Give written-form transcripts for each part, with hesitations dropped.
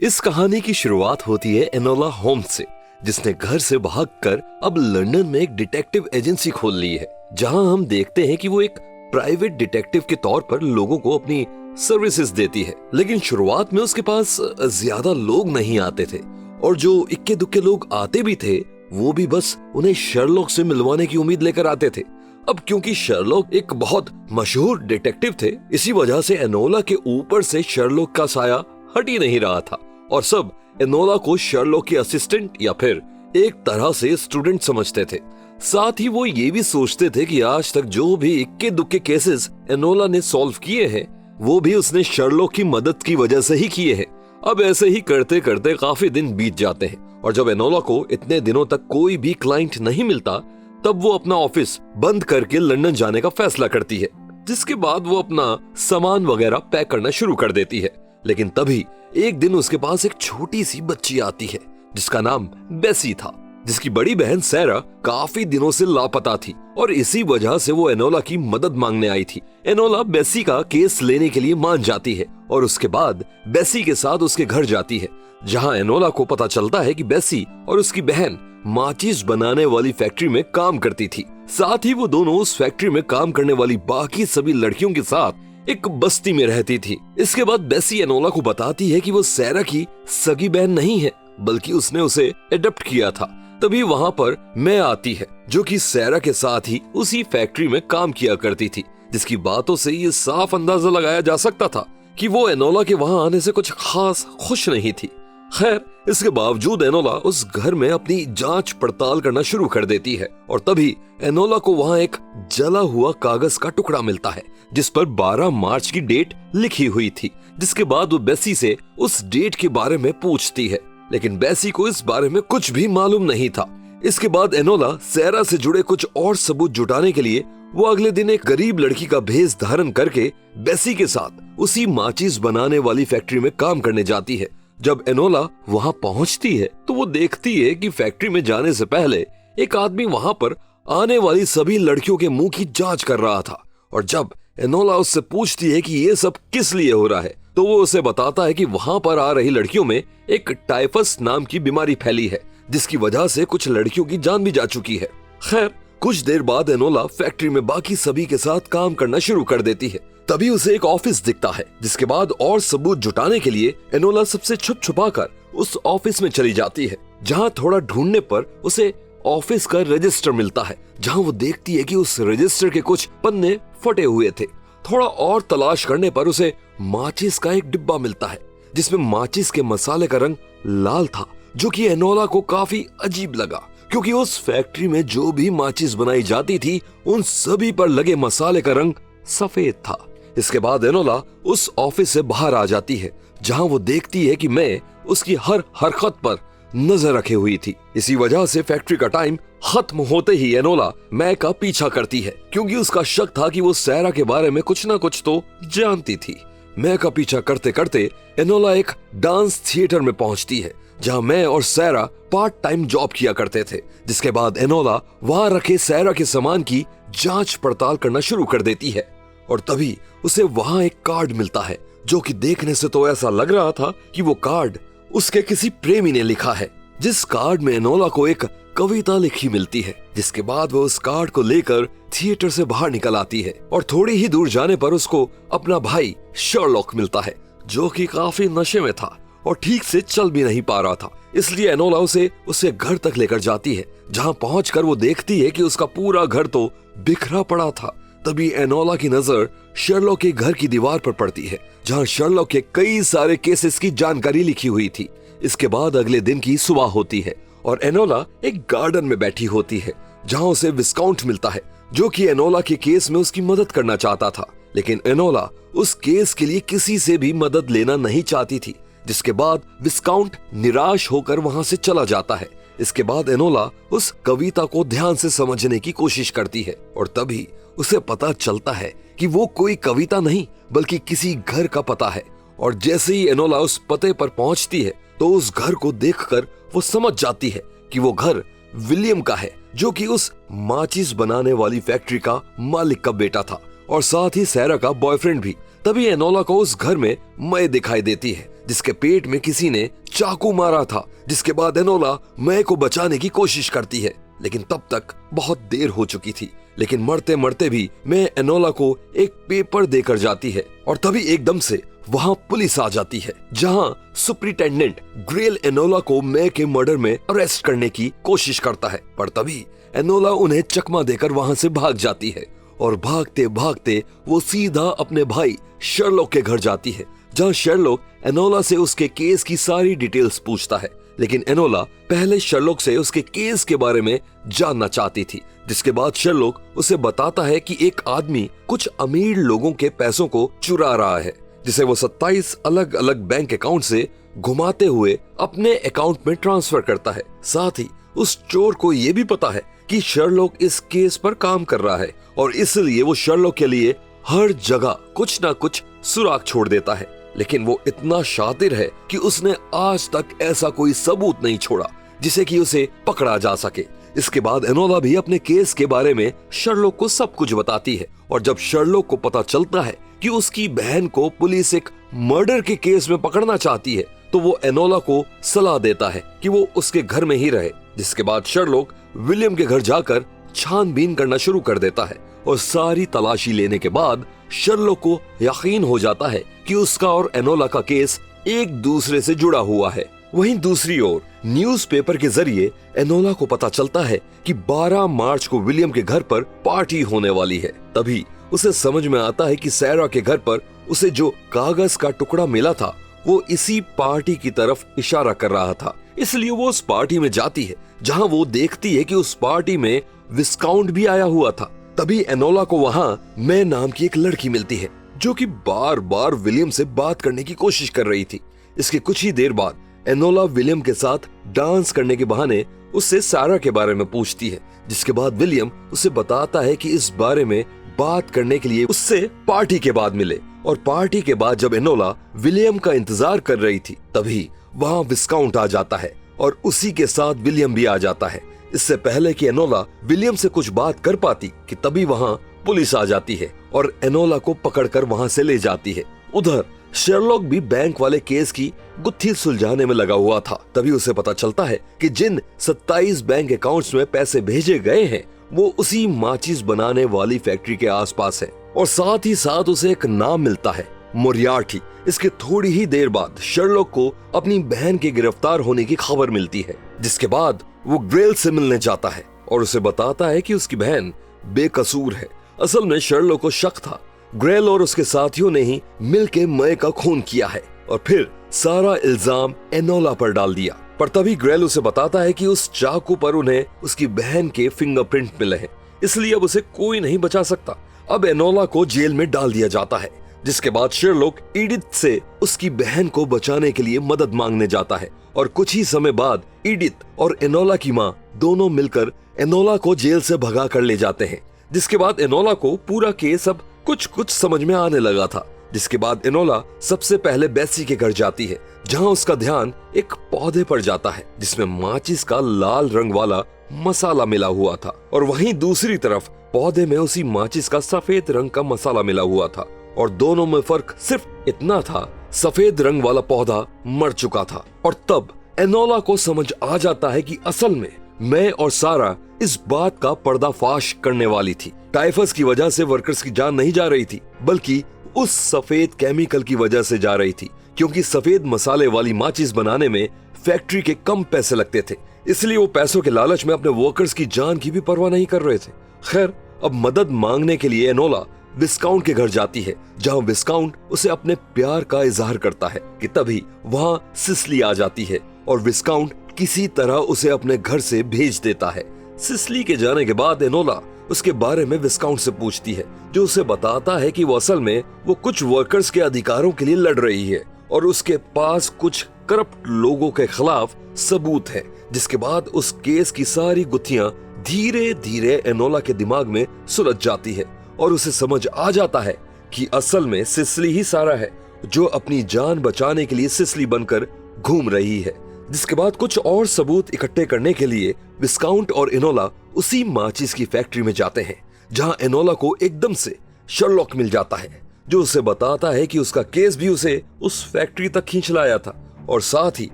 इस कहानी की शुरुआत होती है एनोला होम्स से, जिसने घर से भागकर अब लंदन में एक डिटेक्टिव एजेंसी खोल ली है, जहां हम देखते हैं कि वो एक प्राइवेट डिटेक्टिव के तौर पर लोगों को अपनी सर्विसेज देती है। लेकिन शुरुआत में उसके पास ज्यादा लोग नहीं आते थे, और जो इक्के दुक्के लोग आते भी थे वो भी बस उन्हें शर्लॉक से मिलवाने की उम्मीद लेकर आते थे। अब क्योंकि शर्लॉक एक बहुत मशहूर डिटेक्टिव थे, इसी वजह से एनोला के ऊपर से शर्लॉक का साया हट ही नहीं रहा था, और सब एनोला को शर्लॉक के असिस्टेंट या फिर एक तरह से स्टूडेंट समझते थे। साथ ही वो ये भी सोचते थे कि आज तक जो भी इक्के दुक्के केसेस एनोला ने सॉल्व किए हैं वो भी उसने शर्लॉक की मदद की वजह से ही किए हैं। अब ऐसे ही करते करते काफी दिन बीत जाते हैं, और जब एनोला को इतने दिनों तक कोई भी क्लाइंट नहीं मिलता, तब वो अपना ऑफिस बंद करके लंदन जाने का फैसला करती है, जिसके बाद वो अपना सामान वगैरह पैक करना शुरू कर देती है। लेकिन तभी एक दिन उसके पास एक छोटी सी बच्ची आती है जिसका नाम बेसी था, जिसकी बड़ी बहन सैरा काफी दिनों से लापता थी, और इसी वजह से वो एनोला की मदद मांगने आई थी। एनोला बेसी का केस लेने के लिए मान जाती है, और उसके बाद बेसी के साथ उसके घर जाती है, जहां एनोला को पता चलता है कि बेसी और उसकी बहन माचिस बनाने वाली फैक्ट्री में काम करती थी। साथ ही वो दोनों उस फैक्ट्री में काम करने वाली बाकी सभी लड़कियों के साथ एक बस्ती में रहती थी। इसके बाद बेसी एनोला को बताती है कि वो सैरा की सगी बहन नहीं है, बल्कि उसने उसे एडॉप्ट किया था। तभी वहां पर मैं आती है, जो कि सैरा के साथ ही उसी फैक्ट्री में काम किया करती थी, जिसकी बातों से ये साफ अंदाजा लगाया जा सकता था कि वो एनोला के वहां आने से कुछ खास खुश नहीं थी। खैर, इसके बावजूद एनोला उस घर में अपनी जांच पड़ताल करना शुरू कर देती है, और तभी एनोला को वहां एक जला हुआ कागज का टुकड़ा मिलता है जिस पर 12 मार्च की डेट लिखी हुई थी। जिसके बाद वो बेसी से उस डेट के बारे में पूछती है, लेकिन बेसी को इस बारे में कुछ भी मालूम नहीं था। इसके बाद एनोला सैरा से जुड़े कुछ और सबूत जुटाने के लिए वो अगले दिन एक गरीब लड़की का भेष धारण करके बेसी के साथ उसी माचिस बनाने वाली फैक्ट्री में काम करने जाती है। जब एनोला वहां पहुंचती है तो वो देखती है कि फैक्ट्री में जाने से पहले एक आदमी वहां पर आने वाली सभी लड़कियों के मुंह की जांच कर रहा था, और जब एनोला उससे पूछती है कि ये सब किस लिए हो रहा है, तो वो उसे बताता है कि वहां पर आ रही लड़कियों में एक टाइफस नाम की बीमारी फैली है, जिसकी वजह से कुछ लड़कियों की जान भी जा चुकी है। खैर, कुछ देर बाद एनोला फैक्ट्री में बाकी सभी के साथ काम करना शुरू कर देती है। तभी उसे एक ऑफिस दिखता है, जिसके बाद और सबूत जुटाने के लिए एनोला सबसे छुप छुपाकर उस ऑफिस में चली जाती है, जहां थोड़ा ढूंढने पर उसे ऑफिस का रजिस्टर मिलता है, जहां वो देखती है कि उस रजिस्टर के कुछ पन्ने फटे हुए थे। थोड़ा और तलाश करने पर उसे माचिस का एक डिब्बा मिलता है, जिसमें माचिस के मसाले का रंग लाल था, जो कि एनोला को काफी अजीब लगा, क्योंकि उस फैक्ट्री में जो भी माचिस बनाई जाती थी उन सभी पर लगे मसाले का रंग सफेद था। इसके बाद एनोला उस ऑफिस से बाहर आ जाती है, जहां वो देखती है कि मैं उसकी हर हरकत पर नजर रखे हुई थी। इसी वजह से फैक्ट्री का टाइम खत्म होते ही एनोला मैं का पीछा करती है, क्योंकि उसका शक था कि वो सैरा के बारे में कुछ ना कुछ तो जानती थी। मैं का पीछा करते करते एनोला एक डांस थिएटर में पहुंचती है, जहां मैं और सैरा पार्ट टाइम जॉब किया करते थे। जिसके बाद एनोला वहां रखे सैरा के सामान की जांच पड़ताल करना शुरू कर देती है, और तभी उसे वहां एक कार्ड मिलता है, जो कि देखने से तो ऐसा लग रहा था कि वो कार्ड उसके किसी प्रेमी ने लिखा है। जिस कार्ड में एनोला को एक कविता लिखी मिलती है। जिसके बाद वो उस कार्ड को लेकर थिएटर से बाहर निकल आती है, और थोड़ी ही दूर जाने पर उसको अपना भाई शर्लॉक मिलता है, जो कि काफी नशे में था और ठीक से चल भी नहीं पा रहा था। इसलिए एनोला उसे घर तक लेकर जाती है, जहां पहुंचकर वो देखती है कि उसका पूरा घर तो बिखरा पड़ा था। तभी एनोला की नजर शर्लॉक के घर की दीवार पर पड़ती है, जहां शर्लॉक के कई सारे केसेस की जानकारी लिखी हुई थी। इसके बाद अगले दिन की सुबह होती है, और एनोला एक गार्डन में बैठी होती है, जहां उसे विस्काउंट मिलता है, जो कि एनोला के केस में उसकी मदद करना चाहता था। लेकिन एनोला उस केस के लिए किसी से भी मदद लेना नहीं चाहती थी। जिसके बाद विस्काउंट निराश होकर वहां से चला जाता है। इसके बाद एनोला उस कविता को ध्यान से समझने की कोशिश करती है, और तभी उसे पता चलता है कि वो कोई कविता नहीं बल्कि किसी घर का पता है। और जैसे ही एनोला उस पते पर पहुंचती है, तो उस घर को देखकर वो समझ जाती है कि वो घर विलियम का है, जो कि उस माचिस बनाने वाली फैक्ट्री का मालिक का बेटा था, और साथ ही सैरा का बॉयफ्रेंड भी। तभी एनोला को उस घर में मय दिखाई देती है, जिसके पेट में किसी ने चाकू मारा था। जिसके बाद एनोला मय को बचाने की कोशिश करती है, लेकिन तब तक बहुत देर हो चुकी थी। लेकिन मरते मरते भी मय एनोला को एक पेपर देकर जाती है और तभी एकदम से वहां पुलिस आ जाती है, जहां सुपरिटेंडेंट ग्रेल एनोला को मय के मर्डर में अरेस्ट करने की कोशिश करता है। पर तभी एनोला उन्हें चकमा देकर वहां से भाग जाती है और भागते भागते वो सीधा अपने भाई शर्लॉक के घर जाती है, जहां शर्लॉक एनोला से उसके केस की सारी डिटेल्स पूछता है। लेकिन एनोला पहले शर्लॉक से उसके केस के बारे में जानना चाहती थी, जिसके बाद शर्लॉक उसे बताता है कि एक आदमी कुछ अमीर लोगों के पैसों को चुरा रहा है, जिसे वो 27 अलग अलग बैंक अकाउंट से घुमाते हुए अपने अकाउंट में ट्रांसफर करता है। साथ ही उस चोर को ये भी पता है कि शर्लॉक इस केस पर काम कर रहा है और इसलिए वो शर्लॉक के लिए हर जगह कुछ ना कुछ सुराग छोड़ देता है। लेकिन वो इतना शातिर है कि उसने आज तक ऐसा कोई सबूत नहीं छोड़ा जिसे कि उसे पकड़ा जा सके। इसके बाद एनोला भी अपने केस के बारे में शर्लॉक को सब कुछ बताती है और जब शर्लॉक को पता चलता है कि उसकी बहन को पुलिस एक मर्डर के केस में पकड़ना चाहती है, तो वो एनोला को सलाह देता है कि वो उसके घर में ही रहे। जिसके बाद शर्लॉक विलियम के घर जाकर छानबीन करना शुरू कर देता है और सारी तलाशी लेने के बाद शर्लॉक को यकीन हो जाता है कि उसका और एनोला का केस एक दूसरे से जुड़ा हुआ है। वहीं दूसरी ओर न्यूज़पेपर के जरिए एनोला को पता चलता है कि 12 मार्च को विलियम के घर पर पार्टी होने वाली है। तभी उसे समझ में आता है कि सैरा के घर पर उसे जो कागज का टुकड़ा मिला था वो इसी पार्टी की तरफ इशारा कर रहा था। इसलिए वो उस पार्टी में जाती है, जहां वो देखती है कि उस पार्टी में विस्काउंट भी आया हुआ था। तभी एनोला को वहां मय नाम की एक लड़की मिलती है, जो कि बार बार विलियम से बात करने की कोशिश कर रही थी। इसके कुछ ही देर बाद एनोला विलियम के साथ डांस करने के बहाने उससे सारा के बारे में पूछती है, जिसके बाद विलियम उसे बताता है कि इस बारे में बात करने के लिए उससे पार्टी के बाद मिले। और पार्टी के बाद जब एनोला विलियम का इंतजार कर रही थी, तभी वहां विस्काउंट आ जाता है और उसी के साथ विलियम भी आ जाता है। इससे पहले कि एनोला विलियम से कुछ बात कर पाती कि तभी वहां पुलिस आ जाती है और एनोला को पकड़कर वहां से ले जाती है। उधर शर्लॉक भी बैंक वाले केस की गुत्थी सुलझाने में लगा हुआ था। तभी उसे पता चलता है कि जिन 27 बैंक अकाउंट्स में पैसे भेजे गए हैं वो उसी माचिस बनाने वाली फैक्ट्री के आसपास है और साथ ही साथ उसे एक नाम मिलता है, मोरियार्टी। इसके थोड़ी ही देर बाद शर्लॉक को अपनी बहन के गिरफ्तार होने की खबर मिलती है, जिसके बाद वो ग्रेल से मिलने जाता है और उसे बताता है कि उसकी बहन बेकसूर है। असल में शर्लॉक को शक था ग्रेल और उसके साथियों ने ही मिलके मय का खून किया है और फिर सारा इल्जाम एनोला पर डाल दिया। पर तभी ग्रेल उसे बताता है कि उस चाकू पर उन्हें उसकी बहन के फिंगरप्रिंट मिले हैं, इसलिए अब उसे कोई नहीं बचा सकता। अब एनोला को जेल में डाल दिया जाता है, जिसके बाद शर्लॉक एडिथ से उसकी बहन को बचाने के लिए मदद मांगने जाता है और कुछ ही समय बाद एडिथ और एनोला की माँ दोनों मिलकर एनोला को जेल से भगा कर ले जाते हैं। जिसके बाद एनोला को पूरा केस अब कुछ कुछ समझ में आने लगा था। जिसके बाद एनोला सबसे पहले बेसी के घर जाती है, जहां उसका ध्यान एक पौधे पर जाता है जिसमें माचिस का लाल रंग वाला मसाला मिला हुआ था और वहीं दूसरी तरफ पौधे में उसी माचिस का सफेद रंग का मसाला मिला हुआ था और दोनों में फर्क सिर्फ इतना था, सफेद रंग वाला पौधा मर चुका था। और तब एनोला को समझ आ जाता है कि असल में मैं और सारा इस बात का पर्दाफाश करने वाली थी। टाइफस की वजह से वर्कर्स की जान नहीं जा रही थी, बल्कि उस सफेद केमिकल की वजह से जा रही थी, क्योंकि सफेद मसाले वाली माचिस बनाने में फैक्ट्री के कम पैसे लगते थे। इसलिए वो पैसों के लालच में अपने वर्कर्स की जान की भी परवाह नहीं कर रहे थे। खैर, अब मदद मांगने के लिए एनोला विस्काउंट के घर जाती है, जहां विस्काउंट उसे अपने प्यार का इजहार करता है कि तभी वहां सिसली आ जाती है और विस्काउंट किसी तरह उसे अपने घर से भेज देता है। सिसली के जाने के बाद एनोला उसके बारे में विस्काउंट से पूछती है, जो उसे बताता है कि वो असल में वो कुछ वर्कर्स के अधिकारों के लिए लड़ रही है और उसके पास कुछ करप्ट लोगों के खिलाफ सबूत है। जिसके बाद उस केस की सारी गुत्थियां धीरे धीरे एनोला के दिमाग में सुलझ जाती है और उसे समझ आ जाता है कि असल में सिसली ही सारा है, जो अपनी जान बचाने के लिए सिसली बनकर घूम रही है। जिसके बाद कुछ और सबूत इकट्ठे करने के लिए विस्काउंट और एनोला उसी माचिस की फैक्ट्री में जाते हैं, जहां एनोला को एकदम से शर्लॉक मिल जाता है। जो उसे बताता है कि उसका केस भी उसे उस फैक्ट्री तक खींच लाया था, और साथ ही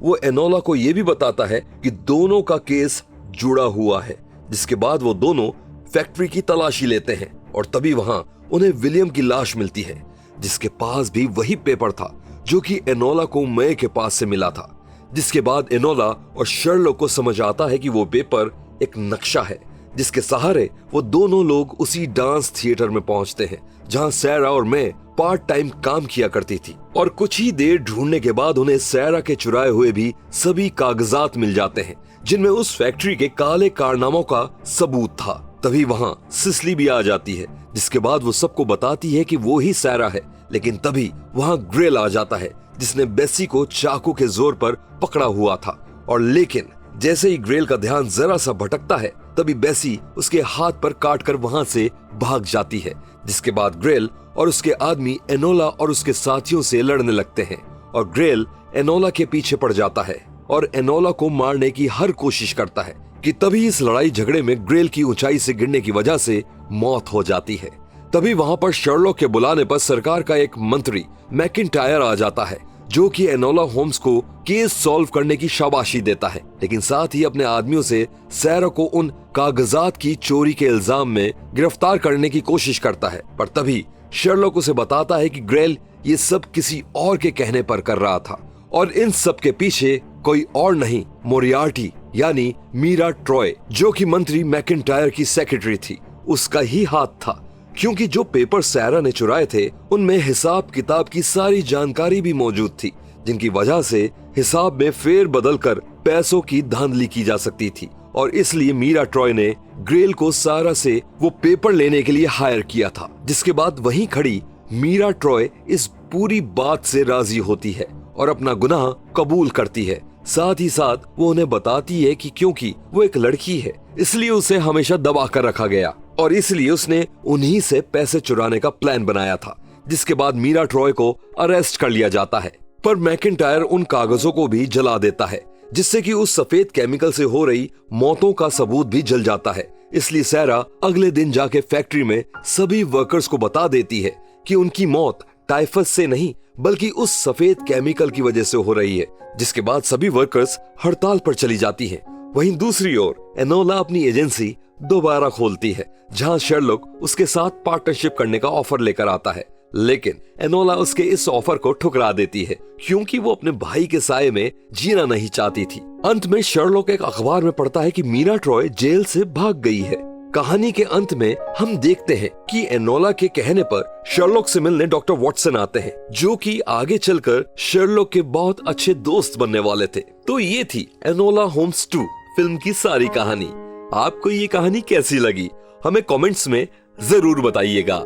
वो एनोला को यह भी बताता है कि दोनों का केस जुड़ा हुआ है। जिसके बाद वो दोनों फैक्ट्री की तलाशी लेते हैं और तभी वहां उन्हें विलियम की लाश मिलती है, जिसके पास भी वही पेपर था जो कि एनोला को मय के पास से मिला था। जिसके बाद एनोला और शर्लॉक को समझ आता है कि वो पेपर एक नक्शा है, जिसके सहारे वो दोनों लोग उसी डांस थिएटर में पहुंचते हैं जहां सैरा और मैं पार्ट टाइम काम किया करती थी। और कुछ ही देर ढूंढने के बाद उन्हें सैरा के चुराए हुए भी सभी कागजात मिल जाते हैं, जिनमें उस फैक्ट्री के काले कारनामों का सबूत था। तभी वहां सिसली भी आ जाती है, जिसके बाद वो सबको बताती है कि वो ही सैरा है। लेकिन तभी वहां ग्रेल आ जाता है, जिसने बेसी को चाकू के जोर पर पकड़ा हुआ था। और लेकिन जैसे ही ग्रेल का ध्यान जरा सा भटकता है, तभी बेसी उसके हाथ पर काटकर वहां से भाग जाती है। जिसके बाद ग्रेल और उसके आदमी एनोला और उसके साथियों से लड़ने लगते हैं और ग्रेल एनोला के पीछे पड़ जाता है और एनोला को मारने की हर कोशिश करता है कि तभी इस लड़ाई झगड़े में ग्रेल की ऊंचाई से गिरने की वजह से मौत हो जाती है। तभी वहां पर शर्लॉक के बुलाने पर सरकार का एक मंत्री मैकिंटायर आ जाता है, जो कि एनोला होम्स को केस सॉल्व करने की शाबाशी देता है, लेकिन साथ ही अपने आदमियों से सैरा को उन कागजात की चोरी के इल्जाम में गिरफ्तार करने की कोशिश करता है। पर तभी शर्लॉक उसे बताता है कि ग्रेल ये सब किसी और के कहने पर कर रहा था और इन सब के पीछे कोई और नहीं, मोरियार्टी यानी मीरा ट्रॉय, जो कि मंत्री मैकिंटायर की सेक्रेटरी थी, उसका ही हाथ था। क्योंकि जो पेपर सैरा ने चुराए थे उनमें हिसाब किताब की सारी जानकारी भी मौजूद थी, जिनकी वजह से हिसाब में फेर बदल कर पैसों की धांधली की जा सकती थी। और इसलिए मीरा ट्रॉय ने ग्रेल को सारा से वो पेपर लेने के लिए हायर किया था। जिसके बाद वहीं खड़ी मीरा ट्रॉय इस पूरी बात से राजी होती है और अपना गुनाह कबूल करती है। साथ ही साथ वो उन्हें बताती है कि क्योंकि वो एक लड़की है इसलिए उसे हमेशा दबा कर रखा गया और इसलिए उसने उन्हीं से पैसे चुराने का प्लान बनाया था। जिसके बाद मीरा ट्रॉय को अरेस्ट कर लिया जाता है, पर मैकिंटायर उन कागजों को भी जला देता है, जिससे कि उस सफेद केमिकल से हो रही मौतों का सबूत भी जल जाता है। इसलिए सैरा अगले दिन जाके फैक्ट्री में सभी वर्कर्स को बता देती है कि उनकी मौत टाइफस से नहीं बल्कि उस सफेद केमिकल की वजह से हो रही है। जिसके बाद सभी वर्कर्स हड़ताल पर चली जाती हैं। वहीं दूसरी ओर एनोला अपनी एजेंसी दोबारा खोलती है, जहां शर्लॉक उसके साथ पार्टनरशिप करने का ऑफर लेकर आता है, लेकिन एनोला उसके इस ऑफर को ठुकरा देती है क्योंकि वो अपने भाई के साये में जीना नहीं चाहती थी। अंत में शर्लॉक एक अखबार में पढ़ता है कि मीरा ट्रॉय जेल से भाग गई है। कहानी के अंत में हम देखते हैं कि एनोला के कहने पर शर्लॉक से मिलने डॉक्टर वॉटसन आते हैं, जो कि आगे चलकर शर्लॉक के बहुत अच्छे दोस्त बनने वाले थे। तो ये थी एनोला होम्स 2 फिल्म की सारी कहानी। आपको ये कहानी कैसी लगी हमें कमेंट्स में जरूर बताइएगा।